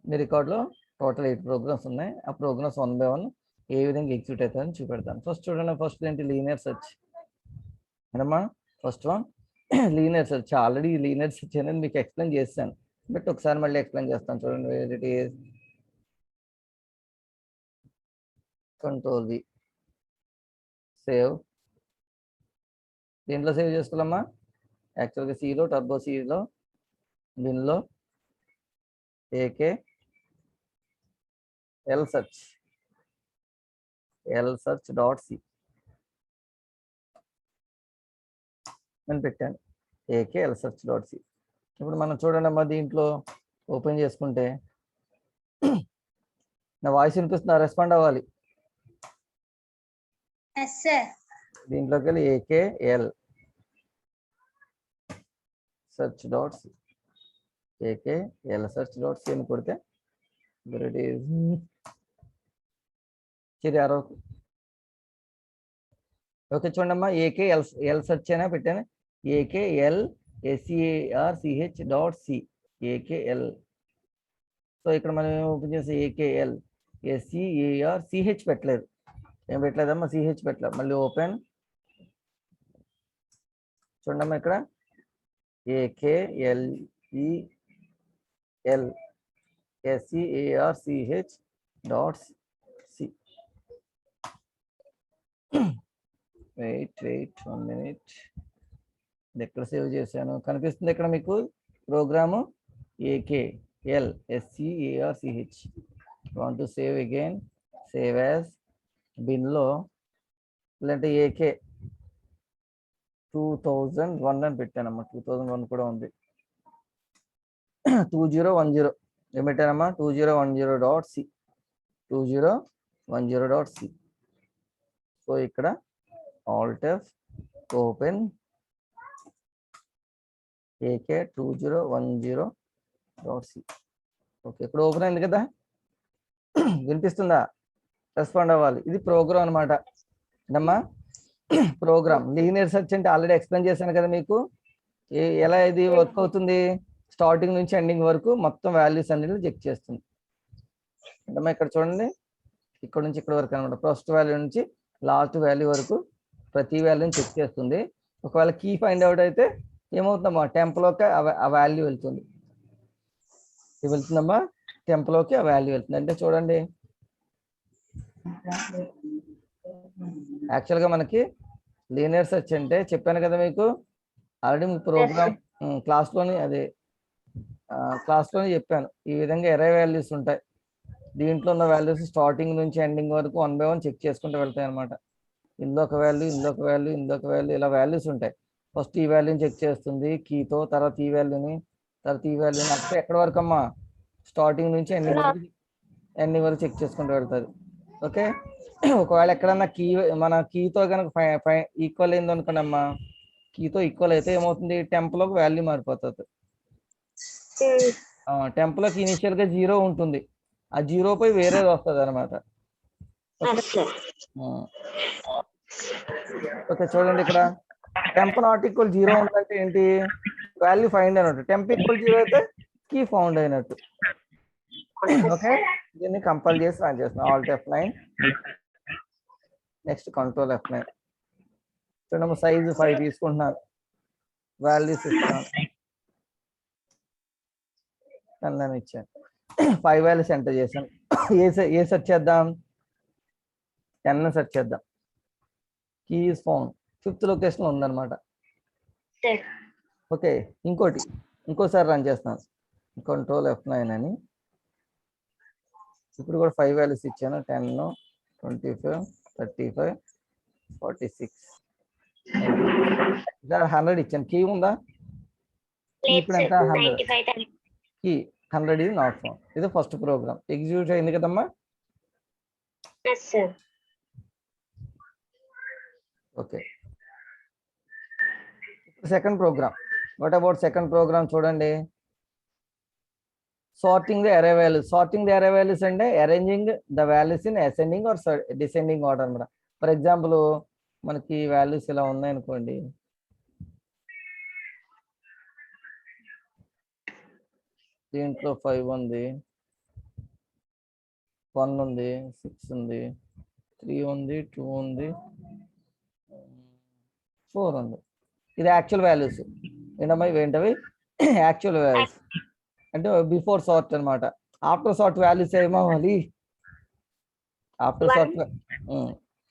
మీ రికార్డులో total 8 programmes ఉన్నాయి. ఆ ప్రోగ్రామ్స్ 1 by 1 ఏ విధంగా ఎగ్జిక్యూట్ అవుతాయని చూపెడతాను. ఫస్ట్ చూడండి, ఫస్ట్ ఏంటి లీనియర్ సెర్చ్ అమ్మా. First one linear search. Already linear search అనేది మీకు ఎక్స్ప్లెయిన్ చేస్తాను, బట్ ఒకసారి మళ్ళీ ఎక్స్ప్లెయిన్ చేస్తాను. చూడండి, where it is control V save. దీంట్లో సేవ్ చేసుకోవాలమ్మా. యాక్చువల్గా సిలో టర్బో సిలో బిన్లో AK L search dot C అని పెట్టాను. AK L search dot C. ఇప్పుడు మనం చూడండి అమ్మా, దీంట్లో ఓపెన్ చేసుకుంటే నా వాయిస్ వినిపిస్తుందా? రెస్పాండ్ అవ్వాలి. దీంట్లోకి వెళ్ళి AK L search dot C, AK L search dot C అని కొడితే చిరి అరవకు. ఓకే చూడండి అమ్మా, ఏకే ఎల్ సెర్చ్ అయినా పెట్టాను. AK L SEARCH dot C, AKL. So ఇక్కడ మనం ఓపెన్ చేసి ఏకేఎల్ SEARCH పెట్టలేదు. ఏం పెట్టలేదమ్మా, సిహెచ్ పెట్టలేదు. మళ్ళీ ఓపెన్ చూడమ్మా, ఇక్కడ AKLEL SEARCH dot C. Wait 1 minute. ఇది ఎక్కడ సేవ్ చేశాను కనిపిస్తుంది ఇక్కడ మీకు program AKL SEARCH. Want to save again, save as బిన్లో లేదంటే AK 2001 అని పెట్టానమ్మా. 2001 కూడా ఉంది. 2010 ఏం పెట్టానమ్మా, 2010 dot C, 2010 dot C. So ఇక్కడ alt F open AK 2010 dot C. Okay, ఇప్పుడు ఓపెన్ అయింది కదా, వినిపిస్తుందా? రెస్పాండ్ అవ్వాలి. ఇది ప్రోగ్రామ్ అనమాట అమ్మా. ప్రోగ్రామ్ లీనియర్ సెర్చ్ అంటే ఆల్రెడీ ఎక్స్ప్లెయిన్ చేశాను కదా మీకు. ఎలా ఇది వర్క్ అవుతుంది, స్టార్టింగ్ నుంచి ఎండింగ్ వరకు మొత్తం వాల్యూస్ అన్నిటి చెక్ చేస్తుంది అమ్మా. ఇక్కడ చూడండి, ఇక్కడ నుంచి ఇక్కడ వరకు అనమాట. ఫస్ట్ వాల్యూ నుంచి లాస్ట్ వాల్యూ వరకు ప్రతి వాల్యూని చెక్ చేస్తుంది. ఒకవేళ కీ ఫైండ్ అవుట్ అయితే ఏమవుతుందమ్మా, టెంప్లోకి ఆ వాల్యూ వెళ్తుంది. వెళ్తుందమ్మా, టెంప్లోకి ఆ వాల్యూ వెళ్తుంది. అంటే చూడండి, యాక్చువల్గా మనకి లీనియర్ సెర్చ్ అంటే చెప్పాను కదా మీకు ఆల్రెడీ. మీ ప్రోగ్రామ్ క్లాస్లోని చెప్పాను. ఈ విధంగా ఎరే వాల్యూస్ ఉంటాయి. దీంట్లో ఉన్న వాల్యూస్ స్టార్టింగ్ నుంచి ఎండింగ్ వరకు 1 by 1 చెక్ చేసుకుంటూ వెళ్తాయి అనమాట. ఇందులో ఒక వాల్యూ, ఇందులో ఒక వాల్యూ, ఇందులో ఒక వాల్యూ, ఇలా వాల్యూస్ ఉంటాయి. ఫస్ట్ ఈ వాల్యూని చెక్ చేస్తుంది కీతో, తర్వాత ఈ వాల్యూని, తర్వాత ఈ వాల్యూని, అప్పుడు ఎక్కడ వరకు అమ్మా, స్టార్టింగ్ నుంచి ఎండింగ్ వరకు చెక్ చేసుకుంటూ వెళ్తుంది. ఓకే, ఒకవేళ ఎక్కడన్నా మన కీతో కనుక ఈక్వల్ అయింది అనుకోండి అమ్మా, కీతో ఈక్వల్ అయితే ఏమవుతుంది, టెంప్లోకి వాల్యూ మారిపోతుంది. టెంప్లోకి ఇనిషియల్ గా 0 ఉంటుంది, ఆ 0 పై వేరేది వస్తుంది అనమాట. ఓకే చూడండి, ఇక్కడ టెంప్ నాట్ ఈక్వల్ 0 ఉందంటే ఏంటి, వాల్యూ ఫైండ్ అయినట్టు. టెంప్ ఈక్వల్ 0 అయితే కీ ఫౌండ్ అయినట్టు. ఓకే, దీన్ని కంపైల్ చేసి రన్ చేస్తున్నాం. Alt F9, next control F9. చూడమ్మ, సైజు 5 తీసుకుంటున్నాను, వాల్యూస్ ఇస్తున్నాను, 10 అని ఇచ్చాను. 5 వాల్యూస్ ఎంటర్ చేశాను. ఏ సెర్చ్ చేద్దాం, 10 సెర్చ్ చేద్దాం. Key is found 5th location ఉందన్నమాట. ఓకే, ఇంకోసారి రన్ చేస్తున్నాను, కంట్రోల్ F9 అని. ఇప్పుడు కూడా 5 వాల్యూస్ ఇచ్చాను, 10, 25, 35, 46, 100 ఇచ్చాను. కీ ఉందా, ఇప్పుడు ఎంత, 100. కీ 100 ఇది నాట్ ఫౌండ్. ఇది ఫస్ట్ ప్రోగ్రామ్ ఎగ్జిక్యూట్ అయింది కదమ్మా. Okay, second program. What about second program చూడండి. sorting the array values అంటే arranging the values in ascending or descending order అన్నమాట. ఫర్ ఎగ్జాంపుల్ మనకి వాల్యూస్ ఇలా ఉన్నాయి అనుకోండి, దీంట్లో 5 ఉంది, 1 ఉంది, 6 ఉంది, 3 ఉంది, 2 ఉంది, 4 ఉంది. ఇది యాక్చువల్ వాల్యూస్ ఏంటమ్మా, ఇవేంటవి యాక్చువల్ వాల్యూస్ అంటే బిఫోర్ సార్ట్ అనమాట. ఆఫ్టర్ సార్ట్ వాల్యూస్ ఏమవ్వాలి, ఆఫ్టర్ సార్ట్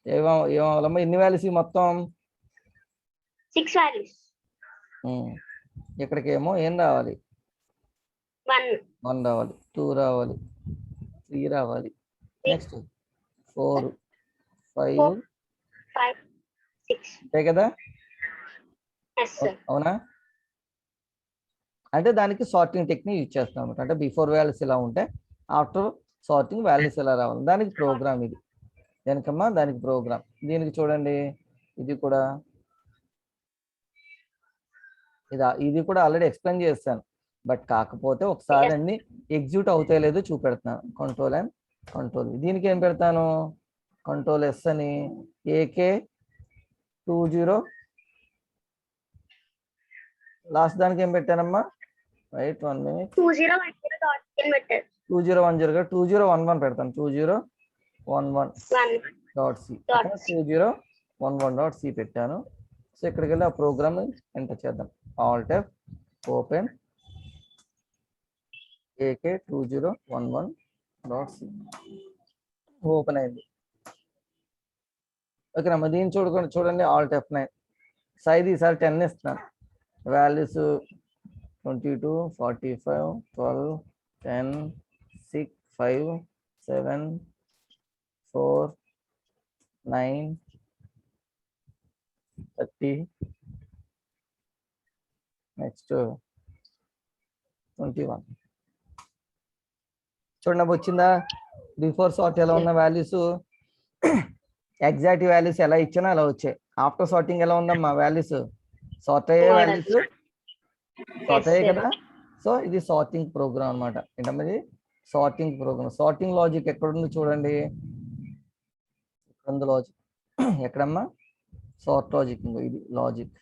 ఏమవ్వాలమ్మా, ఎన్ని వాల్యూస్ మొత్తం 6 values. ఇక్కడికేమో ఏం రావాలి, 1 రావాలి, 2 రావాలి, 3 రావాలి, నెక్స్ట్ 4, 5, 6. అంతే కదా. Yes sir. అవునా, అంటే దానికి సార్టింగ్ టెక్నిక్ యూజ్ చేస్తాం అనమాట. అంటే బిఫోర్ వాల్యూస్ ఇలా ఉంటే ఆఫ్టర్ సార్టింగ్ వాల్యూస్ ఎలా రావాలి, దానికి ప్రోగ్రామ్ ఇది. దేనికమ్మా, దానికి ప్రోగ్రామ్. దీనికి చూడండి, ఇది కూడా ఇది కూడా ఆల్రెడీ ఎక్స్ప్లెయిన్ చేస్తాను, బట్ కాకపోతే ఒకసారి అన్ని ఎగ్జిక్యూట్ అవుతాయి లేదో చూపెడుతున్నాను. కంట్రోల్ అండ్ కంట్రోల్, దీనికి ఏం పెడతాను, కంట్రోల్ ఎస్ అని ఏకే 20 లాస్ట్ దానికి ఏం పెట్టానమ్మా, రైట్ 1 minute, 2010 2010 2011 పెడతాను, 2011.c 2011.c పెట్టాను. సో ఇక్కడికి వెళ్ళి ఆ ప్రోగ్రామ్ ఎంటర్ చేద్దాం. Alt F open AK 2011.c open అయింది. ఓకేనమ్మా, దీన్ని చూడండి ఆల్ట్ F9 సైజ్ ఈసారి 10 ఇస్తున్నాను. Values 22, 45, 12, 10, 6, 5, 7, 4, 9, 30, next 21. చూడండి వచ్చిందా, బిఫోర్ సార్ట్ ఎలా ఉన్న వాల్యూస్ ఎగ్జాక్ట్ వాల్యూస్ ఎలా ఇచ్చినా అలా వచ్చాయి. ఆఫ్టర్ సార్టింగ్ ఎలా ఉందమ్మా, వాల్యూస్ సార్ట్ అయ్యే వాల్యూస్ సార్ట్ అయ్యాయి కదా. సో ఇది సార్టింగ్ ప్రోగ్రామ్ అనమాట. ఏంటమ్మా ఇది సార్టింగ్ ప్రోగ్రామ్. సార్టింగ్ లాజిక్ ఎక్కడుందో చూడండి, లాజిక్ ఎక్కడమ్మా, సార్ట్ లాజిక్, ఇది లాజిక్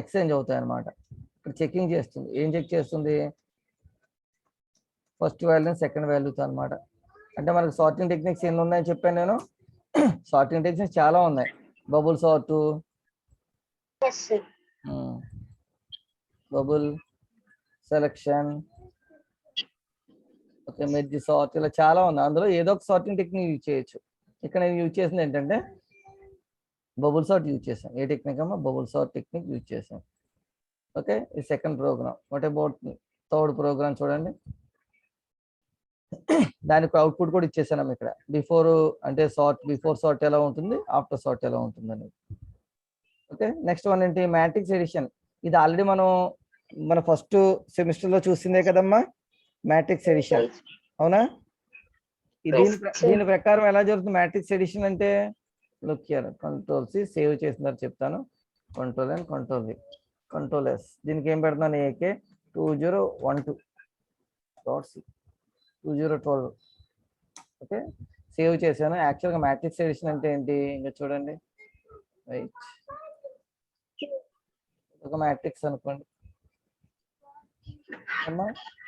ఎక్స్చేంజ్ అవుతాయి అనమాట. ఇక్కడ చెకింగ్ చేస్తుంది, ఏం చెక్ చేస్తుంది, ఫస్ట్ వాల్యూ సెకండ్ వాల్యూతో అనమాట. అంటే మనకు సార్టింగ్ టెక్నిక్స్ ఎన్ని ఉన్నాయని చెప్పాను నేను, సార్టింగ్ టెక్నిక్స్ చాలా ఉన్నాయి. Bubble sort, bubble selection, okay, merge sort, ఇలా చాలా ఉన్నాయి. అందులో ఏదో ఒక సార్టింగ్ టెక్నిక్ యూజ్ చేయొచ్చు. ఇక్కడ నేను యూజ్ చేసింది ఏంటంటే బబుల్ సార్ట్ యూజ్ చేశాను. ఏ టెక్నిక్ అమ్మా, బబుల్ సార్ట్ టెక్నిక్ యూజ్ చేశాను. ఓకే, ఈ second program. What about third program చూడండి, దానికి అవుట్పుట్ కూడా ఇచ్చేసాను ఇక్కడ. బిఫోర్ అంటే సార్ట్, బిఫోర్ సార్ట్ ఎలా ఉంటుంది, ఆఫ్టర్ సార్ట్ ఎలా ఉంటుంది అనేది. ఓకే, నెక్స్ట్ వన్ ఏంటి, మ్యాట్రిక్స్ ఎడిషన్. ఇది ఆల్రెడీ మనం మన ఫస్ట్ సెమిస్టర్ లో చూసిందే కదమ్మా, మ్యాట్రిక్స్ ఎడిషన్. అవునా, దీని ప్రకారం ఎలా జరుగుతుంది మ్యాట్రిక్స్ ఎడిషన్ అంటే, look here, control C save చేసినారు చెప్తాను, control and control V, control S. దీనికి ఏం పెడతాను, ఏకే 2012.c 2012. ఓకే, సేవ్ చేశాను. యాక్చువల్గా మ్యాట్రిక్స్ ఎడిషన్ అంటే ఏంటి, ఇంకా చూడండి, రైట్, ఒక మ్యాట్రిక్స్ అనుకోండి అమ్మా,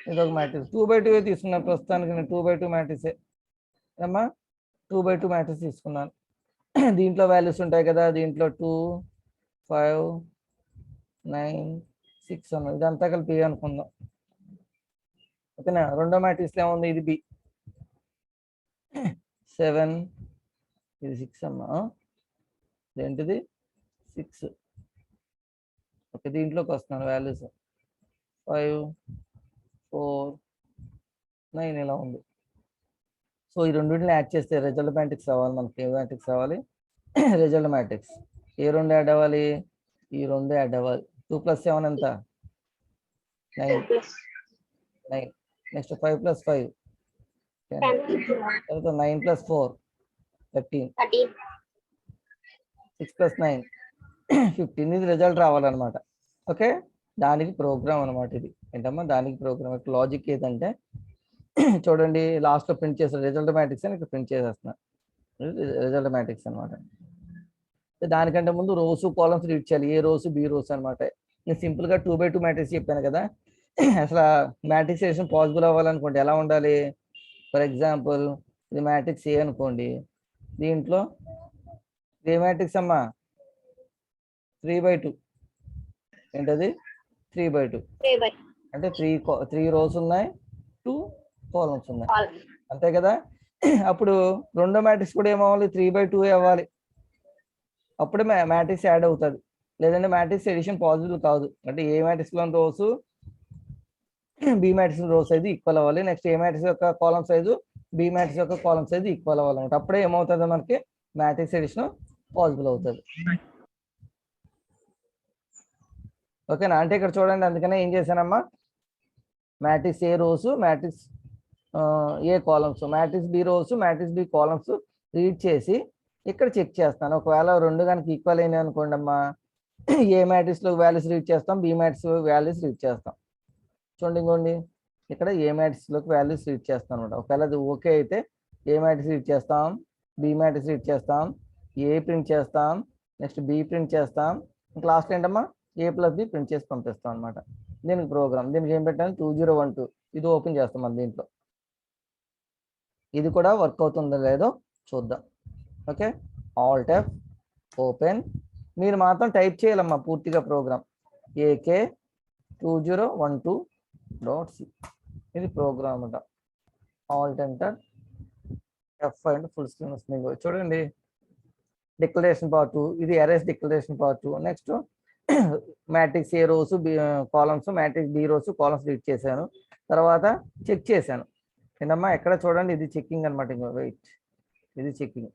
ఇది ఒక మ్యాట్రిక్స్ 2x2 తీసుకున్నాను ప్రస్తుతానికి. నేను 2x2 మ్యాట్రిక్స్ అమ్మా, 2x2 మ్యాట్రిక్స్ తీసుకున్నాను. దీంట్లో వాల్యూస్ ఉంటాయి కదా, దీంట్లో 2, 5, 9, 6 అన్నది, ఇదంతా కలిపి అనుకుందాం. ఓకేనా, రెండో మ్యాట్రిక్స్ ఏముంది, ఇది బి 7, ఇది 6 అమ్మా, ఏంటిది 6. ఓకే, దీంట్లోకి వస్తున్నాను వాల్యూస్ 5, 4, 9 ఇలా ఉంది. సో ఈ రెండింటిని యాడ్ చేస్తే రిజల్ట్ మ్యాట్రిక్స్ అవ్వాలి మనకి. ఏ మ్యాట్రిక్స్ అవ్వాలి, రిజల్ట్ మ్యాట్రిక్స్. ఏ రెండు యాడ్ అవ్వాలి, ఈ రెండు యాడ్ అవ్వాలి. 2 + 7 ఎంత, 9. నెక్స్ట్ 5 + 5 10. తర్వాత 9 + 4 13. 6 + 9 15. ఇది రిజల్ట్ రావాలన్నమాట. ఓకే, దానికి ప్రోగ్రామ్ అనమాట ఇది. ఏంటమ్మా, దానికి ప్రోగ్రామ్. లాజిక్ ఏదంటే చూడండి, లాస్ట్ లో ప్రింట్ చేసిన రిజల్ట్ మ్యాట్రిక్స్ అని ఇక్కడ ప్రింట్ చేసేస్తున్నా, రిజల్ట్ మ్యాట్రిక్స్ అనమాట. దానికంటే ముందు రోస్ కాలమ్స్ రీడ్ చేయాలి, ఏ రోస్ బి రోస్ అనమాట. నేను సింపుల్ గా 2x2 మ్యాట్రిక్స్ చెప్పాను కదా. అసలు మ్యాట్రిక్స్ పాసిబుల్ అవ్వాలనుకోండి ఎలా ఉండాలి, ఫర్ ఎగ్జాంపుల్ ఇది మ్యాట్రిక్స్ ఏ అనుకోండి. దీంట్లో ఏ మ్యాట్రిక్స్ అమ్మా 3/2 ఏంటది 3/2 అంటే 3 రోస్ ఉన్నాయి 2 కాలమ్స్ ఉన్నాయి అంతే కదా. అప్పుడు రెండో మ్యాట్రిక్స్ కూడా ఏమవ్వాలి 3/2 అవ్వాలి, అప్పుడే మ్యాట్రిక్స్ యాడ్ అవుతుంది. లేదంటే మ్యాట్రిక్స్ ఎడిషన్ పాసిబుల్ కాదు. అంటే ఏ మ్యాట్రిక్స్ లో rows B matrix rows size equal అవ్వాలి. నెక్స్ట్ ఏ మ్యాట్రిక్స్ యొక్క కాలమ్ సైజు బి మ్యాట్రిక్స్ యొక్క కాలమ్ సైజు ఈక్వల్ అవ్వాలన్నమాట. అప్పుడే ఏమవుతుంది మనకి మ్యాట్రిక్స్ ఎడిషన్ పాసిబుల్ అవుతుంది. ఓకేనా. అంటే ఇక్కడ చూడండి, అందుకనే ఏం చేశానమ్మా, matrix A rows matrix A columns, matrix B rows matrix B columns read చేసి ఇక్కడ చెక్ చేస్తాను. ఒకవేళ రెండు కనుక ఈక్వల్ అయినాయి అనుకోండి అమ్మా, ఏ మ్యాట్రిక్స్ లో వాల్యూస్ రీడ్ చేస్తాం, బి మ్యాట్రిక్స్ వాల్యూస్ రీడ్ చేస్తాం. చూడండి ఇంకోండి, ఇక్కడ ఏ మ్యాట్రిక్స్ లోకి వాల్యూస్ రీడ్ చేస్తాం అనమాట. ఒకవేళ అది ఓకే అయితే ఏ మ్యాట్రిక్స్ రీడ్ చేస్తాం, బి మ్యాట్రిక్స్ రీడ్ చేస్తాం, ఏ ప్రింట్ చేస్తాం, నెక్స్ట్ బి ప్రింట్ చేస్తాం, లాస్ట్ ఏంటమ్మా ఏ ప్లస్ బి ప్రింట్ చేసి పంపిస్తాం అనమాట. దీనికి ప్రోగ్రామ్, దీనికి ఏం పెట్టాను 2012 ఇది ఓపెన్ చేస్తాం మన దీంట్లో. ఇది కూడా వర్క్ అవుతుందో లేదో చూద్దాం. Okay, Alt F open. మీరు మాత్రం టైప్ చేయాలమ్మా పూర్తిగా ప్రోగ్రామ్ AK2012.c ఇది ప్రోగ్రామ్ అంట. ఆల్ట్ ఎంటర్ F5 అంటే ఫుల్ స్క్రీన్ వస్తుంది. చూడండి డిక్లరేషన్ పార్ట్ 2 ఇది arrays declaration part 2. Next matrix A rows B columns matrix B rows columns read చేశాను. తర్వాత చెక్ చేశాను ఏంటమ్మా, ఎక్కడ చూడండి ఇది చెక్కింగ్ అనమాట. ఇంకో వెయిట్, ఇది చెక్కింగ్,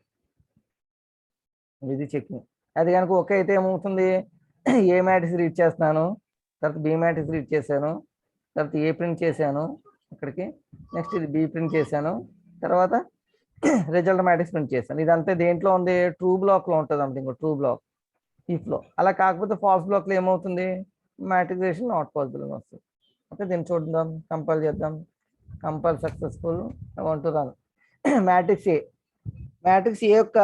ఇది చెక్కింగ్. అది కనుక ఓకే అయితే ఏమవుతుంది, ఏ మ్యాట్రిక్స్ రీడ్ చేస్తున్నాను, తర్వాత బి మ్యాట్రిక్స్ రీడ్ చేశాను, తర్వాత ఏ ప్రింట్ చేశాను ఇక్కడికి, నెక్స్ట్ ఇది బి ప్రింట్ చేశాను, తర్వాత రిజల్ట్ మ్యాట్రిక్స్ ప్రింట్ చేశాను. ఇదంతా దేంట్లో ఉంది, ట్రూ బ్లాక్ లో ఉంటుంది అంటే ఇంకో ట్రూ బ్లాక్ ఇఫ్ లో. అలా కాకపోతే ఫాల్స్ బ్లాక్ లో ఏమవుతుంది, మ్యాట్రిక్సేషన్ నాట్ పాసిబుల్ అని వస్తుంది. ఓకే, దీన్ని చూద్దాం, కంపైల్ చేద్దాం. Compile successful. I want to run matrix A. Matrix A యొక్క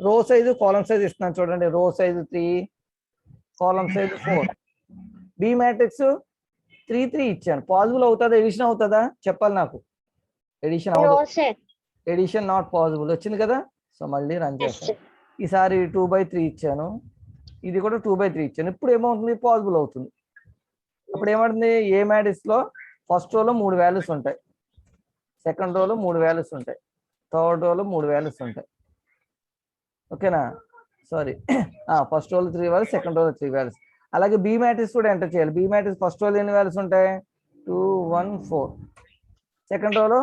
రో సైజు కాలమ్ సైజ్ ఇస్తున్నాను చూడండి. Row size 3 column size 4. B matrix 3 ఇచ్చాను. పాసిబుల్ అవుతుందా, ఎడిషన్ అవుతుందా చెప్పాలి నాకు. ఎడిషన్ అవ్వదు, ఎడిషన్ నాట్ పాసిబుల్ వచ్చింది కదా. సో మళ్ళీ రన్ చేస్తాను. ఈసారి 2/3 ఇచ్చాను, ఇది కూడా 2/3 ఇచ్చాను. ఇప్పుడు ఏమవుతుంది, పాసిబుల్ అవుతుంది. అప్పుడు ఏమవుతుంది, ఏ మ్యాట్రిక్స్ లో ఫస్ట్ రోలో 3 వాల్యూస్ ఉంటాయి, సెకండ్ రోలో 3 వాల్యూస్ ఉంటాయి, థర్డ్ రోలో 3 వాల్యూస్ ఉంటాయి. ఓకేనా, సారీ ఫస్ట్ రోలో 3 వాల్యూస్, సెకండ్ రోలో 3 వాల్యూస్. అలాగే బి మ్యాట్రిక్స్ కూడా ఎంటర్ చేయాలి. బి మ్యాట్రిక్స్ ఫస్ట్ రోలో ఎన్ని వాల్యూస్ ఉంటాయి 2 1 4, సెకండ్ రోలో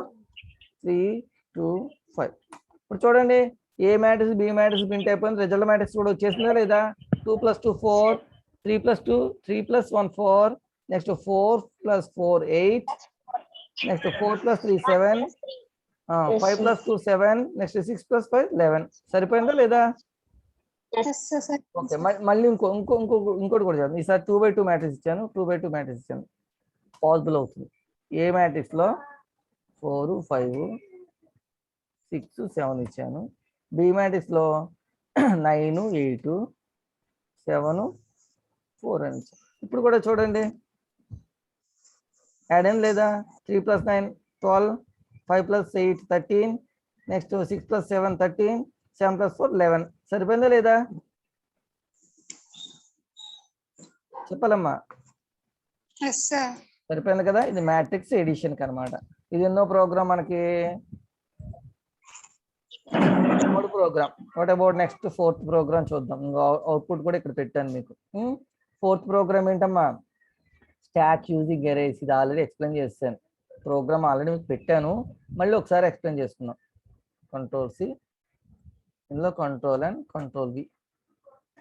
3 2 5. ఇప్పుడు చూడండి ఏ మ్యాట్రిక్స్ బి మ్యాట్రిక్స్ ప్రింట్ అయిపోయింది, రిజల్ట్ మ్యాట్రిక్స్ కూడా వచ్చేసిందా లేదా. 2 + 2 4, 3 + 2 3 + 1 4, నెక్స్ట్ 4 + 4 8, నెక్స్ట్ 4 + 3 7, 5 + 2 7, నెక్స్ట్ 6 + 5 11. సరిపోయిందా లేదా. ఓకే, మళ్ళీ ఇంకోటి కూడా చేద్దాం. ఈసారి 2/2 మ్యాట్రిక్స్ ఇచ్చాను, 2/2 మ్యాట్రిక్స్ ఇచ్చాను. పాసిబుల్ అవుతుంది. ఏ మ్యాట్రిక్స్ లో 4 5 6 7 ఇచ్చాను. బి మ్యాట్రిక్స్ లో 9 8 7 4 అని ఇచ్చాను. ఇప్పుడు కూడా చూడండి యాడ్ ఏం లేదా. 3 + 9 12, 5 + 8 13, నెక్స్ట్ 6 + 7 13, 7 + 4 11. సరిపోయిందా లేదా చెప్పాలమ్మా. సరిపోయింది కదా. ఇది మ్యాట్రిక్స్ ఎడిషన్ కి అనమాట. ఇది ఎన్నో ప్రోగ్రామ్ మనకి, 3 program. What about next 4th program చూద్దాం. అవుట్పుట్ కూడా ఇక్కడ పెట్టాను మీకు. 4th ప్రోగ్రామ్ ఏంటమ్మా, స్టాక్ యూజింగ్ అరేస్. ఇది ఆల్రెడీ ఎక్స్ప్లెయిన్ చేశాను, ప్రోగ్రామ్ ఆల్రెడీ మీకు పెట్టాను, మళ్ళీ ఒకసారి ఎక్స్ప్లెయిన్ చేసుకున్నాం. Ctrl+C, ఇందులో Ctrl and Ctrl+V.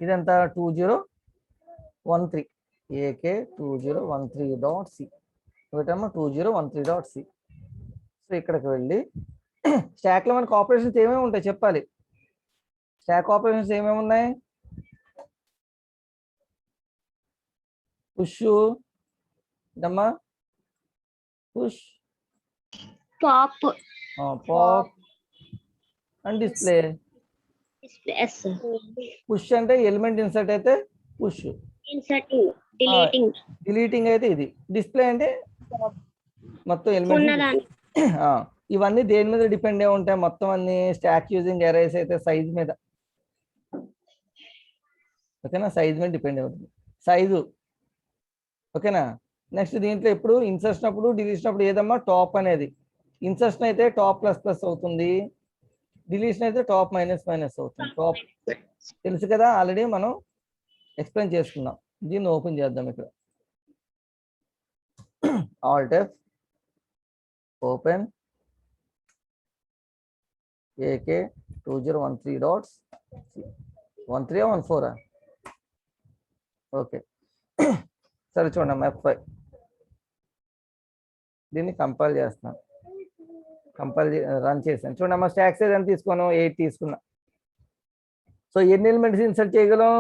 ఇదంతా 2013 AK2013.c ఒకటేమో 2013.c. సో ఇక్కడికి వెళ్ళి స్టాక్ లో మనకి ఆపరేషన్స్ ఏమేమి ఉంటాయి చెప్పాలి. స్టాక్ ఆపరేషన్స్ ఏమేమి ఉన్నాయి, పుష్ అమ్మా, push Pop. Pop and display. Push అంటే ఎలిమెంట్ ఇన్సర్ట్ అయితే పుష్, Inserting, deleting. డిలీటింగ్ అయితే ఇది. డిస్ప్లే అంటే మొత్తం ఎలిమెంట్. ఇవన్నీ దేని మీద డిపెండ్ అయి ఉంటాయి మొత్తం అన్ని స్టాక్ యూజింగ్ అరేస్ అయితే సైజ్ మీద. ఓకేనా, సైజ్ మీద డిపెండ్ అవుతుంది సైజు. ఓకేనా, నెక్స్ట్ దీంట్లో ఎప్పుడు ఇన్సర్షన్ అప్పుడు డిలీషన్ అప్పుడు ఏదమ్మా టాప్ అనేది. ఇన్సర్షన్ అయితే టాప్ ప్లస్ ప్లస్ అవుతుంది, డిలీషన్ అయితే టాప్ మైనస్ మైనస్ అవుతుంది. టాప్ తెలుసు కదా, ఆల్రెడీ మనం ఎక్స్ప్లెయిన్ చేసుకున్నాం. దీన్ని ఓపెన్ చేద్దాం ఇక్కడ. Alt F open AK 2013 dots 13 14. Okay సరే చూడండి F5 దీన్ని కంపైల్ చేస్తున్నాను. కంపైల్ రన్ చేశాను. చూడండి స్టాక్ సైజ్ ఎంత తీసుకోను, 8 తీసుకున్నా. సో ఎన్ని ఎలిమెంట్స్ ఇన్సర్ట్ చేయగలం,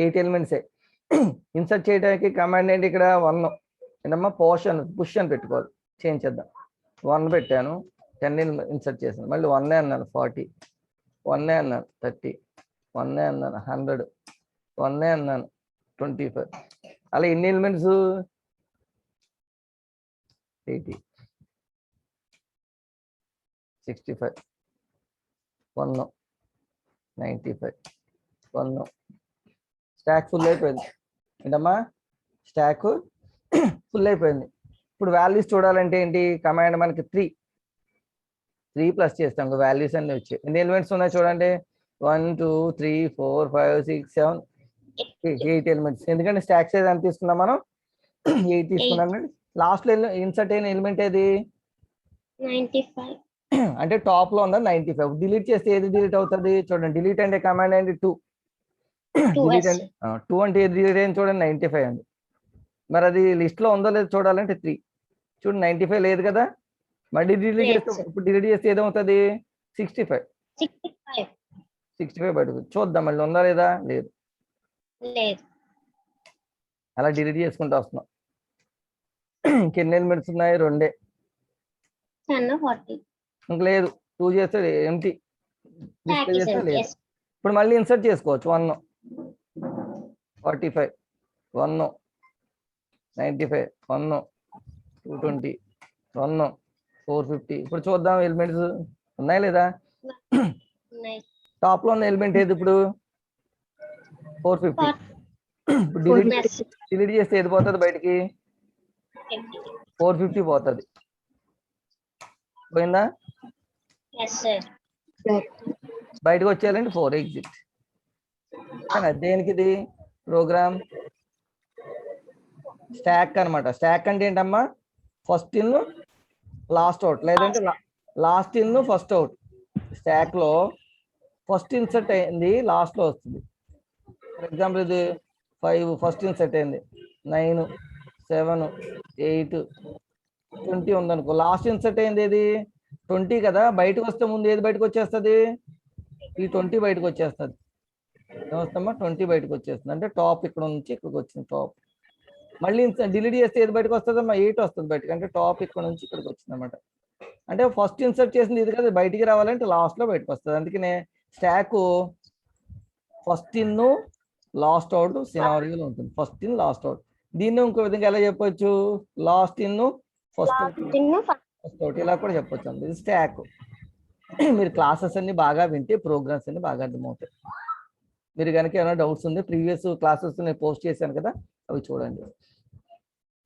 8 ఎలిమెంట్సే. ఇన్సర్ట్ చేయడానికి కమాండ్ ఏంటి ఇక్కడ 1 ఏంటమ్మా పుష్ అని పెట్టుకోవాలి. చేంజ్ చేద్దాం. 1 పెట్టాను, 10 ఇన్సర్ట్ చేశాను. మళ్ళీ 1 అన్నాను 40, 1 అన్నాను 30, 1 అన్నాను 100, 1 అన్నాను 25. అలా ఎన్ని ఎలిమెంట్స్ 80, 65, 1, 95, 1. స్టాక్ ఫుల్ అయిపోయింది. ఏంటమ్మా స్టాక్ ఫుల్ అయిపోయింది. ఇప్పుడు వాల్యూస్ చూడాలంటే ఏంటి, కమాండ్ మనకి 3 ప్లస్ చేస్తాం, వాల్యూస్ అన్ని వచ్చాయి. ఎన్ని ఎలిమెంట్స్ ఉన్నాయి చూడండి, 1 2 3 4 5 6 7 8 ఎలిమెంట్స్. ఎందుకంటే స్టాక్ సైజ్ ఎంత తీసుకున్నాం మనం, 8 తీసుకున్నాం. లాస్ట్ లో ఇన్సర్ట్ అయిన ఎలిమెంట్ ఏది 95. అంటే టాప్ లో ఉందా 95. డిలీట్ చేస్తే ఏది డిలీట్ అవుతుంది చూడండి. డిలీట్ అంటే కమాండ్ ఏంటి 2. డిలీట్ అంటే 2 అంటే ఏది డిలీట్ అయింది చూడండి 95 అండి. మరి అది లిస్ట్ లో ఉందో లేదో చూడాలంటే 3 చూడండి. 95 లేదు కదా, మళ్ళీ డిలీట్ చేస్తే ఇప్పుడు డిలీట్ చేస్తే ఏదవుతుంది 65 బయటకు చూద్దాం మళ్ళీ ఉందా లేదా. లేదు, అలా డిలీట్ చేసుకుంటూ వస్తున్నాం. ఇంకెన్ని ఎలిమెంట్స్ ఉన్నాయి, 2. ఇంక లేదు, 2 చేస్తే ఎంటీ డిస్ప్లే చేస్తే లేదు. ఇప్పుడు మళ్ళీ ఇన్సర్ట్ చేసుకోవచ్చు. 1 45, 1 95, 1 220, 1 450. ఇప్పుడు చూద్దాం ఎలిమెంట్స్ ఉన్నాయి లేదా. టాప్ లో ఉన్న ఎలిమెంట్ ఏది ఇప్పుడు 450. ఇప్పుడు డిలీట్ చేస్తే ఏది పోతుంది బయటికి 450 పోతుంది. పోయిందా, బయటకు వచ్చేయాలంటే 4 ఎగ్జిట్. దేనికి ఇది ప్రోగ్రామ్ స్టాక్ అన్నమాట. స్టాక్ అంటే ఏంటమ్మా ఫస్ట్ ఇన్ లాస్ట్ అవుట్, లేదంటే last in first out. Stock లో ఫస్ట్ ఇన్సర్ట్ అయింది లాస్ట్ లో వస్తుంది. ఫర్ ఎగ్జాంపుల్ ఇది 5 ఫస్ట్ ఇన్సర్ట్ అయింది, 9 7 8 20 ఉందనుకో. లాస్ట్ ఇన్సర్ట్ అయింది ఏది 20 కదా, బయటకు వస్తే ముందు ఏది బయటకు వచ్చేస్తుంది, ఈ 20 బయటకు వచ్చేస్తుంది. ఏమొస్తామా 20 బయటకు వచ్చేస్తుంది. అంటే టాప్ ఇక్కడ నుంచి ఇక్కడికి వచ్చింది టాప్. మళ్ళీ డిలీట్ చేస్తే ఏది బయటకు వస్తుందమ్మా 8 వస్తుంది బయటకు. అంటే టాప్ ఇక్కడ నుంచి ఇక్కడికి వచ్చింది అనమాట. అంటే ఫస్ట్ ఇన్సర్ట్ చేసింది ఇది కదా, బయటికి రావాలంటే లాస్ట్ లో బయటకు వస్తుంది. అందుకనే stack first in last out సినారియోలో ఉంటుంది. First in last out. దీన్ని ఇంకో విధంగా ఎలా చెప్పొచ్చు, లాస్ట్ ఇన్ ఫస్ట్ అవుట్ ఇలా కూడా చెప్పొచ్చు అండి. ఇది స్టాక్. మీరు క్లాసెస్ అన్ని బాగా వింటే ప్రోగ్రామ్స్ అన్ని బాగా అర్థమవుతాయి. మీరు కనుక ఏమైనా డౌట్స్ ఉంది, ప్రీవియస్ క్లాసెస్ నేను పోస్ట్ చేశాను కదా, అవి చూడండి.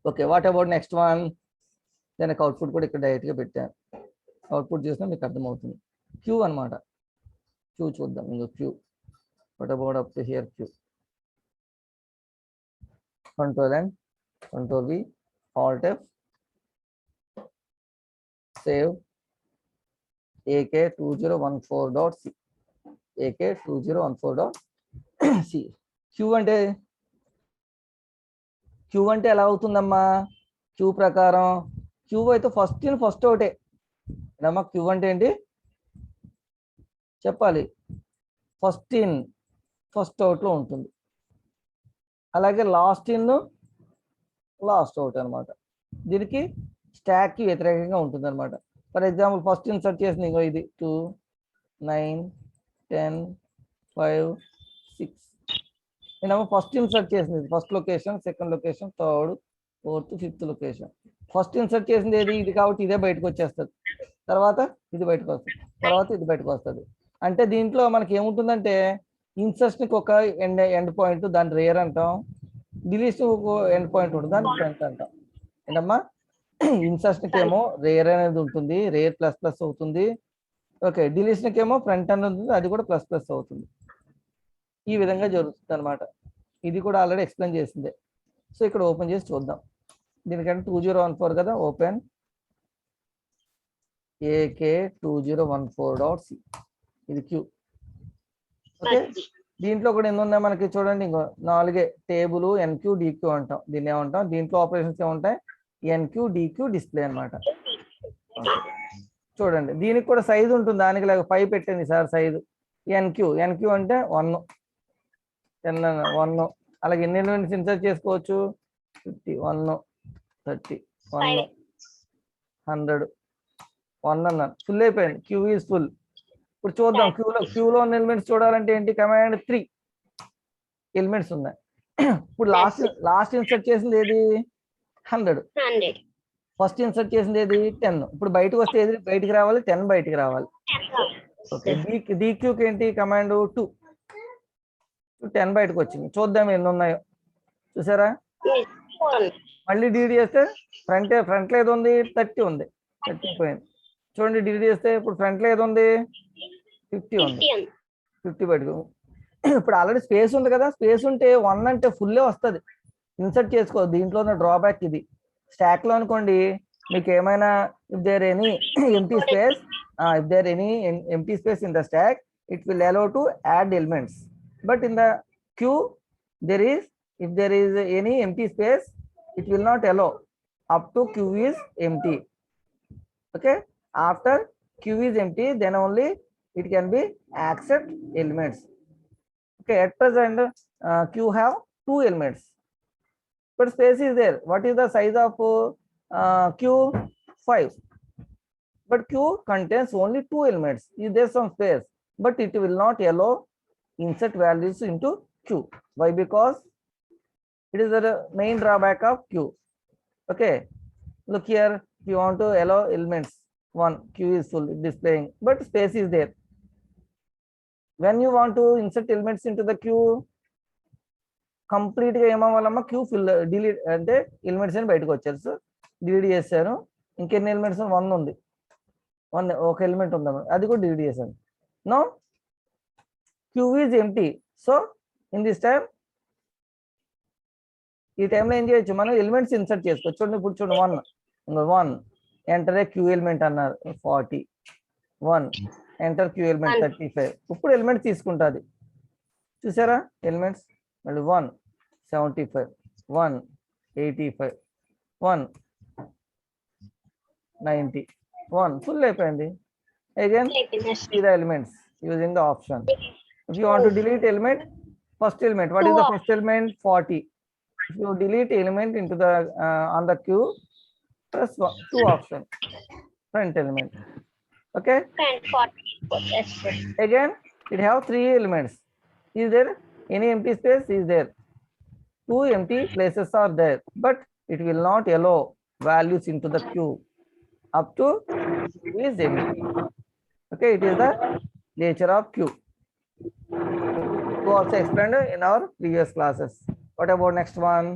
Okay, what about next one. దానికి అవుట్పుట్ కూడా ఇక్కడ డైరెక్ట్గా పెట్టాను. అవుట్పుట్ చూసినా మీకు అర్థమవుతుంది. క్యూ అనమాట. క్యూ చూద్దాం. ఇంకో queue. What about up to here queue. Control and control V, alt F, save AK 2014.c. AK 2014.c. Queue అంటే ఎలా అవుతుందమ్మా, క్యూ ప్రకారం క్యూ అయితే ఫస్ట్ ఇన్ ఫస్ట్ అవుటే అమ్మా. క్యూ అంటే ఏంటి చెప్పాలి, ఫస్ట్ ఇన్ ఫస్ట్ అవుట్ లో ఉంటుంది. అలాగే లాస్ట్ ఇన్ లాస్ట్ అవుట్ అనమాట. దీనికి స్టాక్ కి వ్యతిరేకంగా ఉంటుంది అనమాట. ఫర్ ఎగ్జాంపుల్ ఫస్ట్ ఇన్సర్ట్ చేసింది ఇంకో ఇది 2 9 10 5 6. నేనేమో ఫస్ట్ ఇన్సర్ట్ చేసింది first location, second location, third, fourth, fifth location. First insert చేసింది ఏది ఇది కాబట్టి ఇదే బయటకు వచ్చేస్తుంది. తర్వాత ఇది బయటకు వస్తుంది, తర్వాత ఇది బయటకు వస్తుంది. అంటే దీంట్లో మనకి ఏముంటుందంటే ఇన్సర్షన్కి ఒక ఎండ్ పాయింట్, దాన్ని రేర్ అంటాం. డిలీషన్ ఒక ఎండ్ పాయింట్ ఉంటుంది, దాన్ని ఫ్రంట్ అంటాం. ఏంటమ్మా, ఇన్సర్షన్కి ఏమో రేర్ అనేది ఉంటుంది, రేర్ ప్లస్ ప్లస్ అవుతుంది. ఓకే, డిలీషన్కి ఏమో ఫ్రంట్ అనేది ఉంటుంది, అది కూడా ప్లస్ ప్లస్ అవుతుంది. ఈ విధంగా జరుగుతుంది అనమాట. ఇది కూడా ఆల్రెడీ ఎక్స్ప్లెయిన్ చేసిందే. సో ఇక్కడ ఓపెన్ చేసి చూద్దాం. దీనికంటే 2014 కదా, ఓపెన్ AK2014.c, ఇది క్యూ. ఓకే, దీంట్లో కూడా ఎన్ని ఉన్నాయి మనకి చూడండి, ఇంకో 4 టేబుల్ ఎన్క్యూ డిక్యూ అంటాం. దీన్ని ఏమంటాం, దీంట్లో ఆపరేషన్స్ ఏముంటాయి, ఎన్క్యూ డిక్యూ డిస్ప్లే అనమాట. చూడండి దీనికి కూడా సైజు ఉంటుంది, దానికి లాగా 5 పెట్టింది సార్ సైజు. ఎన్క్యూ అంటే 1, 1. అలాగే ఎన్ని ఎలిమెంట్స్ ఇన్సర్ట్ చేసుకోవచ్చు, 50, 1, 30, 1, 100, 1 అన్నాను. ఫుల్ అయిపోయింది, క్యూ ఈజ్ ఫుల్. ఇప్పుడు చూద్దాం, క్యూలో ఉన్న ఎలిమెంట్స్ చూడాలంటే ఏంటి, కమాండ్ 3 ఎలిమెంట్స్ ఉన్నాయి. ఇప్పుడు లాస్ట్ ఇన్సర్ట్ చేసింది ఏది, 100. ఫస్ట్ ఇన్సర్ట్ చేసింది ఏది, 10. ఇప్పుడు బయటకు వస్తే ఏది బయటికి రావాలి, 10 బయటికి రావాలి. ఓకే, డీక్యూకి ఏంటి కమాండ్ 2, 10 బయటకు వచ్చింది. చూద్దాం ఎన్ని ఉన్నాయో. చూసారా, మళ్ళీ డీడీ చేస్తే ఫ్రంట్లో ఏది ఉంది, 30 ఉంది, 30 పోయింది. చూడండి డీడీ చేస్తే ఇప్పుడు ఫ్రంట్లో ఏది ఉంది, 50 ఉంది, 50 బయటకు. ఇప్పుడు ఆల్రెడీ స్పేస్ ఉంది కదా, స్పేస్ ఉంటే 1 అంటే ఫుల్లే వస్తుంది, ఇన్సర్ట్ చేసుకో. దీంట్లో ఉన్న డ్రాబ్యాక్ ఇది. స్టాక్ లో అనుకోండి, మీకు ఏమైనా if there any empty space in the stack, it will allow to add elements. But in the queue if there is any empty space, it will not allow up to queue is empty. Okay, after queue is empty, then only it can be accept elements. Okay, at present queue have 2 elements, but space is there. What is the size of queue, 5, but queue contains only 2 elements. Is there some space, but it will not allow insert values into queue. Why? Because it is the main drawback of queue. Okay, look here, if you want to allow elements, 1, queue is full displaying, but space is there. When you want to insert elements into the queue, complete గా ఏమవ్వాలమ్మా, queue full delete అంటే elements అని బయటకు వచ్చారు. So delete చేశాను. ఇంకెన్ని elements, 1 ఉంది, 1 ఒక element ఉందమ్మా, అది కూడా డిలీట్ చేశాను. No queue is empty. So in this time, ఈ టైంలో ఏం చేయొచ్చు, మనం ఎలిమెంట్స్ ఇన్సర్ట్ చేసుకోవచ్చు. చూడండి ఇప్పుడు చూడండి, 1 ఎంటర్ ఏ క్యూ ఎలిమెంట్ అన్నారు, 40, 1 ఎంటర్ క్యూ ఎలిమెంట్ 35. ఇప్పుడు ఎలిమెంట్ తీసుకుంటుంది. చూసారా ఎలిమెంట్స్, మళ్ళీ 1 75, 1 85, 1 90, 1 ఫుల్ అయిపోయింది. Again see the elements using the option. If you want to delete element, first element, what is the first element, 40. If you delete element into the on the queue, press 2 option, front element. Okay, again it have 3 elements. Is there any empty space, is there, 2 empty places are there, but it will not allow values into the queue up to is empty. Okay, it is the nature of queue. We also explained in our previous classes. What about next one?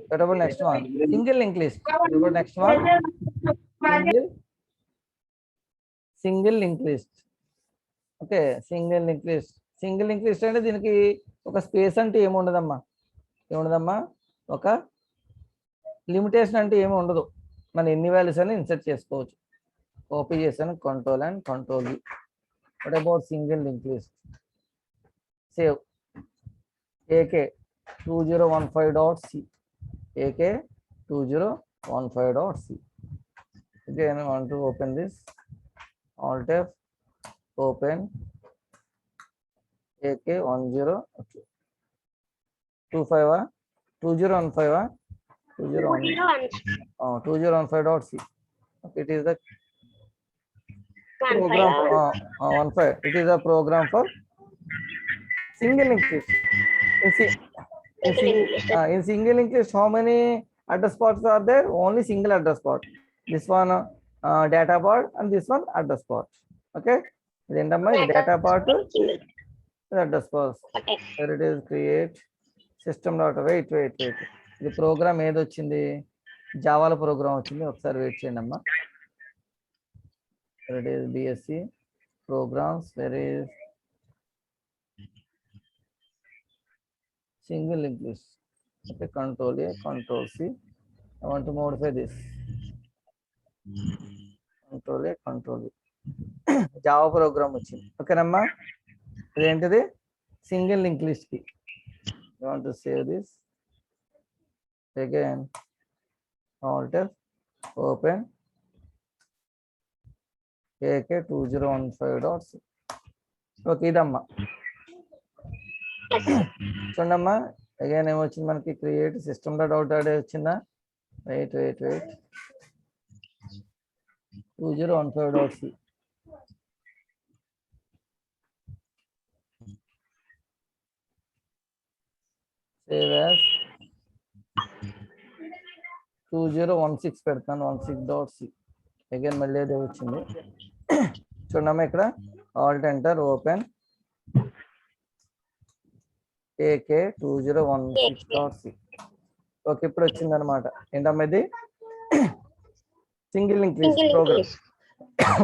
What about next one? Single linked list. What about next one? Single linked list. Okay, single linked list. Single linked list అంటే దీనికి ఒక space అంటే ఏముండదమ్మా, ఒక limitation అంటే ఏమి ఉండదు. మనం ఎన్ని వాల్యూస్ అని ఇన్సర్ట్ చేసుకోవచ్చు. కాపీ చేశాను, control and control V. What about single linked list? Save AK2015.c, AK2015.c. Again I want to open this, Alt F, open AK1025, 2015, 2015.c. Okay, it is the program, 15. It is a program for single linked list. In single linked list, how many address parts are there, only single address part. This one data part and this one address part. Okay, ఇదేంటమ్మా ఇది data part, ఇది address part. Here it is create system dot wait. ఇది programme ఏది వచ్చింది, జావాలో programme వచ్చింది, ఒకసారి wait చేయండి అమ్మా. Here it is BSc programs, there is single linked list. Okay, control A, control C. I want to modify this. Control A, control V. Java programme వచ్చింది. ఓకేనమ్మా, ఇదేంటిది సింగిల్ లింక్ లిస్ట్ కి. I want to save this again. Alt F, open AK2015.c. Okay, ఇదమ్మా చూడమ్మా. Again ఏమొచ్చింది మనకి, create system dot out ఆడే వచ్చిందా. Wait 2015.c. సేవ్ యాజ్ 2016 పెడతాను, 16.c. అగైన్ మళ్ళీ అదే వచ్చింది. చూడమ్మా ఇక్కడ Alt enter, open AK2016.c. Okay, ఇప్పుడు వచ్చింది అనమాట. ఏంటమ్మా ఇది single link list program.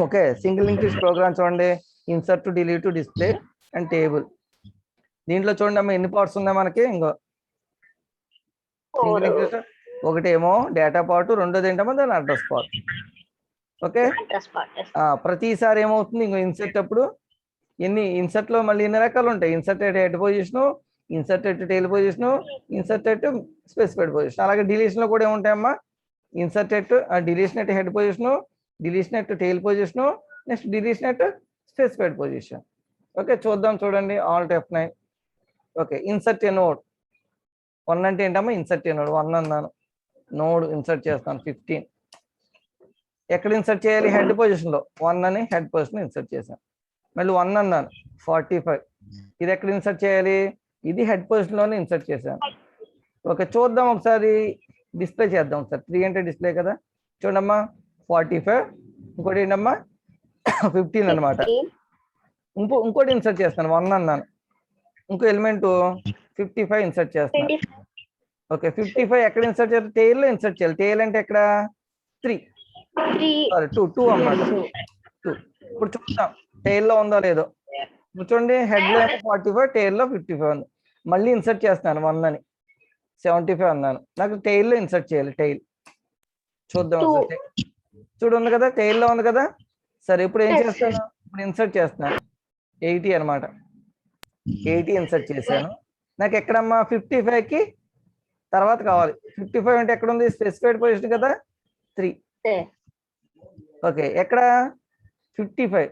Okay, single link list program చూడండి. Insert, delete, display and table. దీంట్లో చూడండి అమ్మా ఎన్ని పార్ట్స్ ఉన్నాయి మనకి. ఇంకో సింగిల్ లింక్ లిస్ట్ ఒకటేమో డేటా పార్ట్, రెండోది ఏంటమ్మా దాని అడ్రస్ పార్ట్. ఓకే, ప్రతిసారి ఏమవుతుంది, ఇంకో ఇన్సర్ట్ అప్పుడు ఇన్సర్ట్ లో మళ్ళీ ఎన్ని రకాలు ఉంటాయి. Insert at head position, insert at tail position, insert at specified position. అలాగే డిలీషన్ లో కూడా ఏముంటాయమ్మా, insert at deletion at head position, deletion at tail position, next deletion at specified position. Okay, చూద్దాం చూడండి. Alt F9. Okay, insert a node. 1 అంటే ఏంటమ్మా insert a node. 1 అన్నాను, node insert చేస్తాను 15. ఎక్కడ ఇన్సర్ట్ చేయాలి, హెడ్ పొజిషన్ లో. 1 అని హెడ్ పొజిషన్ ఇన్సర్ట్ చేశాను. మళ్ళీ 1 అన్నాను 45. ఇది ఎక్కడ ఇన్సర్ట్ చేయాలి, ఇది హెడ్ పొజిషన్ లోనే ఇన్సర్ట్ చేశాను. ఓకే, చూద్దాం ఒకసారి, డిస్ప్లే చేద్దాం ఒకసారి. 3 అంటే డిస్ప్లే కదా. చూడమ్మా 45, ఇంకోటి ఏంటమ్మా 15 అనమాట. ఇంకోటి ఇన్సర్ట్ చేస్తాను, 1 అన్నాను, ఇంకో ఎలిమెంట్ 55 ఇన్సర్ట్ చేస్తున్నాను. ఓకే, 55 ఎక్కడ ఇన్సర్ట్ చేయాలి, టైల్ లో ఇన్సర్ట్ చేయాలి. టైల్ అంటే ఎక్కడ 3, సారీ 2 అన్నమాట. 2. ఇప్పుడు చూద్దాం టైల్ లో ఉందో లేదో. ఇప్పుడు చూడండి, హెడ్ లో 45, టైల్ లో 55 ఉంది. మళ్ళీ ఇన్సర్ట్ చేస్తున్నాను 1 అని, 75 అన్నాను. నాకు టైల్ లో ఇన్సర్ట్ చేయాలి. టైల్ చూద్దాం. చూడు ఉంది కదా, టైల్ లో ఉంది కదా. సరే, ఇప్పుడు ఏం చేస్తాను, ఇప్పుడు ఇన్సర్ట్ చేస్తున్నాను 80 అనమాట. 80 ఇన్సర్ట్ చేశాను. నాకు ఎక్కడమ్మా 55 కి తర్వాత కావాలి. 55 అంటే ఎక్కడ ఉంది, స్పెసిఫైడ్ పొజిషన్ కదా 3. ఓకే, ఎక్కడ 55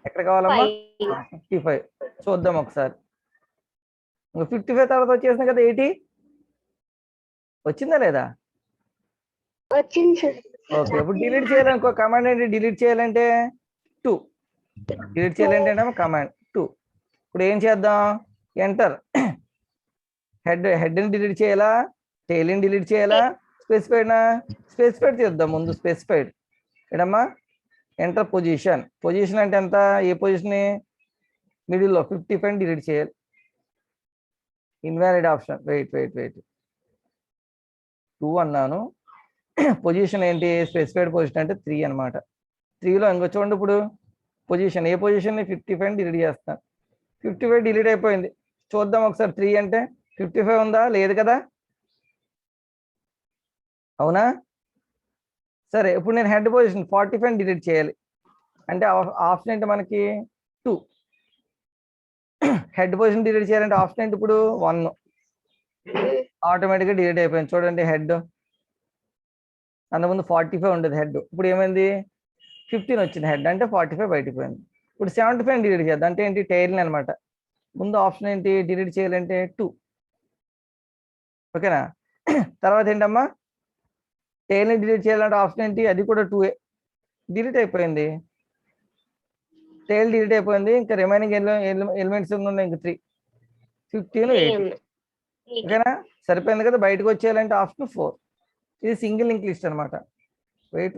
ఎక్కడ కావాలమ్మా 55. చూద్దాం ఒకసారి. 55 తర్వాత వచ్చేసింది కదా 80. వచ్చిందా లేదా? వచ్చింది. ఓకే, ఇప్పుడు డిలీట్ చేయాలనుకో, కమాండ్ ఏంటి డిలీట్ చేయాలంటే 2. డిలీట్ చేయాలంటే కమాండ్ 2. ఇప్పుడు ఏం చేద్దాం, ఎంటర్. హెడ్ని డిలీట్ చేయాలా, టైల్ని డిలీట్ చేయాలా, స్పెసిఫైడ్ చేద్దాం ముందు. స్పెసిఫైడ్ ఏడమ్మా, ఎంటర్ పొజిషన్. పొజిషన్ అంటే ఎంత, ఏ పొజిషన్, మిడిల్లో 55 డిలీట్ చేయాలి. Invalid option. వెయిట్ 2 అన్నాను. పొజిషన్ ఏంటి, స్పెసిఫైడ్ పొజిషన్ అంటే 3 అనమాట. 3లో ఇంకో చూడండి, ఇప్పుడు పొజిషన్ ఏ పొజిషన్ 55 డిలీట్ చేస్తాను. 55 డిలీట్ అయిపోయింది. చూద్దాం ఒకసారి. 3 అంటే 55 ఉందా, లేదు కదా, అవునా. సరే, ఇప్పుడు నేను హెడ్ పొజిషన్ 45 డిలీట్ చేయాలి. అంటే ఆప్షన్ ఏంటి మనకి 2. హెడ్ పొజిషన్ డిలీట్ చేయాలంటే ఆప్షన్ ఏంటి ఇప్పుడు 1. ఆటోమేటిక్గా డిలీట్ అయిపోయింది. చూడండి, హెడ్ అంతకుముందు 45 ఉండేది హెడ్, ఇప్పుడు ఏమైంది 15 వచ్చింది హెడ్, అంటే 45 బయటికి పోయింది. ఇప్పుడు 75 డిలీట్ చేద్దాం. అంటే ఏంటి, టైల్ని అనమాట. ముందు ఆప్షన్ ఏంటి, డిలీట్ చేయాలంటే 2. ఓకేనా. తర్వాత ఏంటమ్మా, టైల్ని డిలీట్ చేయాలంటే ఆప్షన్ ఏంటి, అది కూడా 2. డిలీట్ అయిపోయింది. టైల్ డిలీట్ అయిపోయింది. ఇంకా రిమైనింగ్ ఎలిమెంట్స్ ఉన్నాయి, ఇంకా 3, 15, 80. ఓకేనా, సరిపోయింది కదా. బయటకు వచ్చేయాలంటే ఆప్షన్ 4. ఇది సింగిల్ లింక్ లిస్ట్ అనమాట. వెయిట్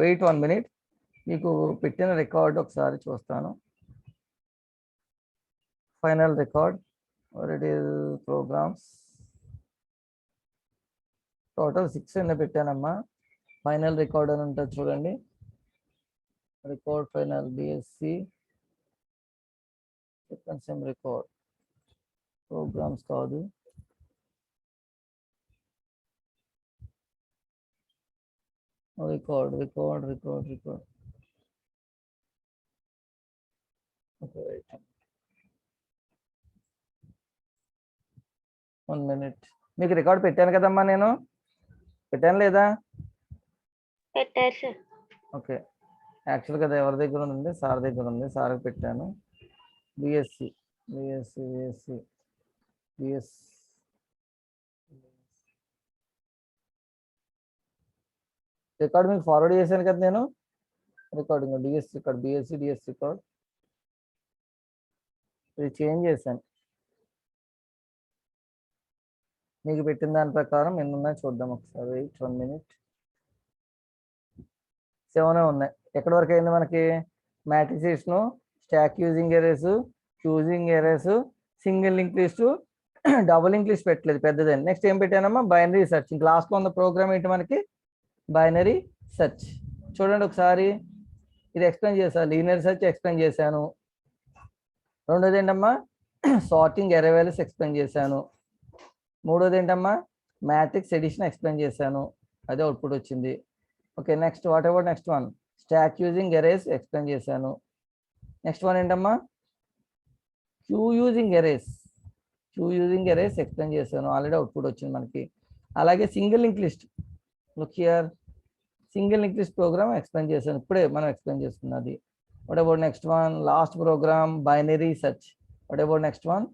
వెయిట్ 1 minute, మీకు పెట్టిన రికార్డ్ ఒకసారి చూస్తాను. Final record it is programs total 6 అన్న పెట్టానమ్మా. ఫైనల్ రికార్డ్ అని ఉంటుంది చూడండి, record final BSc second sem record, programs కాదు. Record okay, 1 minute. మీకు రికార్డ్ పెట్టాను కదమ్మా, నేను పెట్టాను లేదా? పెట్టారు సార్. ఓకే, యాక్చువల్గా అది ఎవరి దగ్గర ఉంది? సార్ దగ్గర ఉంది, సార్కి పెట్టాను. బిఎస్సి రికార్డ్ మీకు ఫార్వర్డ్ చేశాను కదా నేను. Recording DSC record, BSc DSC record ఇది చేంజ్ చేశాను. మీకు పెట్టిన దాని ప్రకారం ఎన్ని ఉన్నాయో చూద్దాం ఒకసారి. Wait 1 minute. 7 ఉన్నాయి. ఎక్కడి వరకు అయింది మనకి? మ్యాట్రిక్సేషన్, stack using arrays, choosing arrays, single link list, double link list పెట్టలేదు పెద్దదని. నెక్స్ట్ ఏం పెట్టానమ్మా? Binary search. లాస్ట్లో ఉన్న ప్రోగ్రామ్ ఏంటి మనకి? Binary search. చూడండి ఒకసారి, ఇది ఎక్స్ప్లెయిన్ చేశాను. లీనియర్ సెర్చ్ ఎక్స్ప్లెయిన్ చేశాను. రెండోది ఏంటమ్మా? సార్టింగ్ ఎరే వాల్యూస్ ఎక్స్ప్లెయిన్ చేశాను. మూడోది ఏంటమ్మా? మ్యాట్రిక్స్ ఎడిషన్ ఎక్స్ప్లెయిన్ చేశాను, అదే అవుట్పుట్ వచ్చింది. Okay, next what about next one? Stack using arrays explain చేశాను. నెక్స్ట్ వన్ ఏంటమ్మా? క్యూ యూజింగ్ ఎరేస్ ఎక్స్ప్లెయిన్ చేశాను, ఆల్రెడీ అవుట్పుట్ వచ్చింది మనకి. అలాగే single link list, look here, single link list program explain చేశాను, ఇప్పుడే మనం ఎక్స్ప్లెయిన్ చేస్తున్నది. What about next one? Last program binary search. What about next one?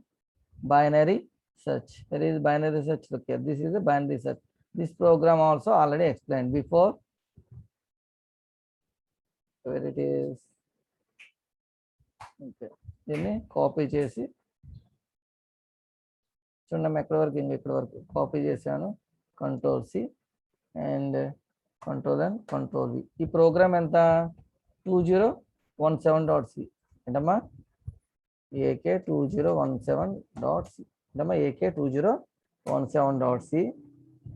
Binary search. There is binary search. Look here, this is a binary search. This program also already explained before. Where it is? Okay, దీన్ని copy చేసి చూడండి, ఎక్కడ వరకు ఇంకా ఇక్కడ వరకు copy చేశాను. Ctrl+C and Ctrl+V. ఈ ప్రోగ్రామ్ ఎంత? 2017.c. ఏంటమ్మా? AK2017.c. AK2017.c.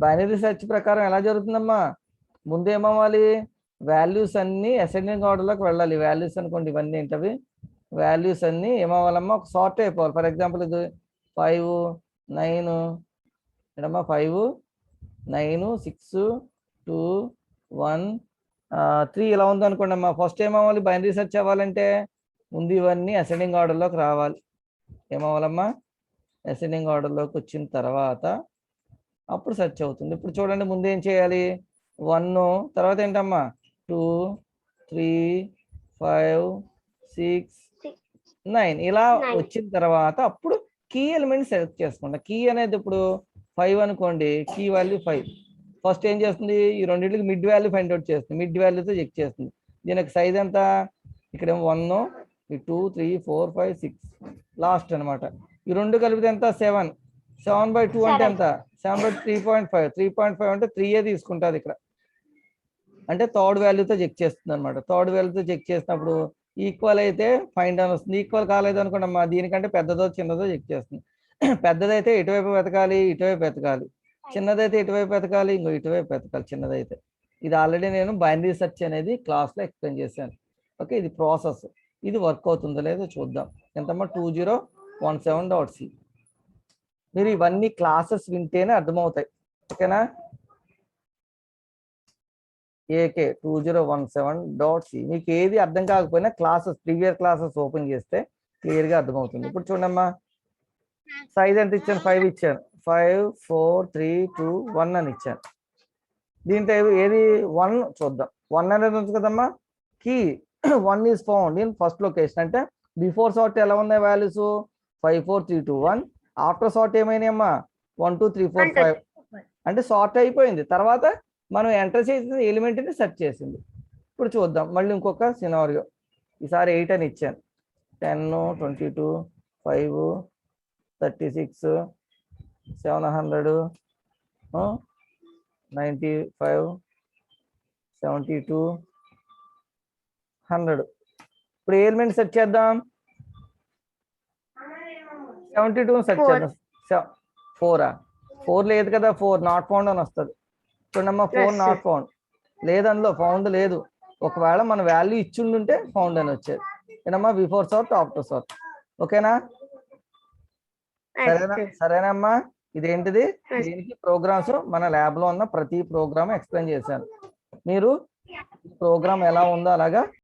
బైనరీ సెర్చ్ ప్రకారం ఎలా జరుగుతుందమ్మా? ముందు ఏమవ్వాలి? వాల్యూస్ అన్ని అసెండింగ్ ఆర్డర్లోకి వెళ్ళాలి. వాల్యూస్ అనుకోండి, ఇవన్నీ ఏంటవి? వాల్యూస్ అన్ని ఏమవ్వాలమ్మా? ఒక సార్ట్ అయిపోవాలి. ఫర్ ఎగ్జాంపుల్ ఇది 5 9 ఏంటమ్మా? 5 9 6 2 1 3 ఇలా ఉంది అనుకోండి అమ్మా. ఫస్ట్ ఏమవ్వాలి? బైనరీ సెర్చ్ అవ్వాలంటే ముందు ఇవన్నీ అసెండింగ్ ఆర్డర్లోకి రావాలి. ఏమవ్వాలమ్మా? అసెండింగ్ ఆర్డర్లోకి వచ్చిన తర్వాత అప్పుడు సెర్చ్ అవుతుంది. ఇప్పుడు చూడండి, ముందు ఏం చేయాలి? 1 తర్వాత ఏంటమ్మా? 2 3 5 6 9 ఇలా వచ్చిన తర్వాత అప్పుడు కీ ఎలిమెంట్ సెలెక్ట్ చేసుకుంటా. కీ అనేది ఇప్పుడు 5 అనుకోండి, కీ వాల్యూ 5. ఫస్ట్ ఏం చేస్తుంది? ఈ రెండింటికి మిడ్ వాల్యూ ఫైండ్ అవుట్ చేస్తుంది, మిడ్ వాల్యూతో చెక్ చేస్తుంది. దీనికి సైజ్ ఎంత? ఇక్కడేమో 1 2 3 4 5 6 లాస్ట్ అనమాట. ఈ రెండు కలిపితే ఎంత? 7. 7/2 అంటే ఎంత? 7/3.5. 3.5 అంటే 3 తీసుకుంటుంది ఇక్కడ, అంటే థర్డ్ వాల్యూతో చెక్ చేస్తుంది అనమాట. థర్డ్ వాల్యూతో చెక్ చేసినప్పుడు ఈక్వల్ అయితే ఫైండ్ అని వస్తుంది. ఈక్వల్ కాలేదు అనుకోండి అమ్మా, దీనికంటే పెద్దదో చిన్నదో చెక్ చేస్తుంది. పెద్దదైతే ఇటువైపు వెతకాలి, ఇటువైపు వెతకాలి. చిన్నదైతే ఇటువైపు వెతకాలి, ఇంకో ఇటువైపు వెతకాలి చిన్నదైతే. ఇది ఆల్రెడీ నేను బైనరీ సెర్చ్ అనేది క్లాస్లో ఎక్స్ప్లెయిన్ చేశాను. ఓకే, ఇది ప్రాసెస్. ఇది వర్క్ అవుతుందో లేదో చూద్దాం. ఎంతమ్మా? 2017.c. మీరు ఇవన్నీ క్లాసెస్ వింటేనే అర్థమవుతాయి. ఓకేనా? AK2017.c. మీకు ఏది అర్థం కాకపోయినా క్లాసెస్, ప్రీవియస్ క్లాసెస్ ఓపెన్ చేస్తే క్లియర్గా అర్థమవుతుంది. ఇప్పుడు చూడమ్మా, సైజ్ ఎంత ఇచ్చాను? 5 ఇచ్చాను. 5 4 3 2 1 అని ఇచ్చాను. దీంట్లో ఏది 1 చూద్దాం. 1 అనేది ఉంది కదమ్మా, key 1 is found in first location. అంటే బిఫోర్ సార్ట్ ఎలా ఉన్నాయి వాల్యూస్? 5 4 3 2 1. After sort ఏమైనాయమ్మా? 1 2 3 4 5. అంటే సార్ట్ అయిపోయింది. తర్వాత మనం ఎంటర్ చేసిన ఎలిమెంట్ని సెర్చ్ చేసింది. ఇప్పుడు చూద్దాం మళ్ళీ ఇంకొక సినారియో. ఈసారి 8 అని ఇచ్చాను. 10 22 5 36 700 95 72 100. ఇప్పుడు ఏ ఎలిమెంట్ సెట్ చేద్దాం? 72 సెట్ Four. చేద్దాం. 4 4 లేదు కదా, 4 నాట్ ఫౌండ్ అని వస్తుంది. చూడమ్మా 4 Yes, నాట్ sir. ఫౌండ్ లేదు, అందులో ఫౌండ్ లేదు. ఒకవేళ మన వాల్యూ ఇచ్చిండుంటే ఫౌండ్ అని వచ్చేది. ఏనమ్మా బిఫోర్ సార్ట్ ఆఫ్టర్ సార్ట్. ఓకేనా? Yes, సరేనా? sir. సరేనమ్మా. ఇదేంటిది? Yes. దీనికి ప్రోగ్రామ్స్ మన ల్యాబ్ లో ఉన్న ప్రతి ప్రోగ్రామ్ ఎక్స్ప్లెయిన్ చేశాను. మీరు ప్రోగ్రామ్ ఎలా ఉందో అలాగా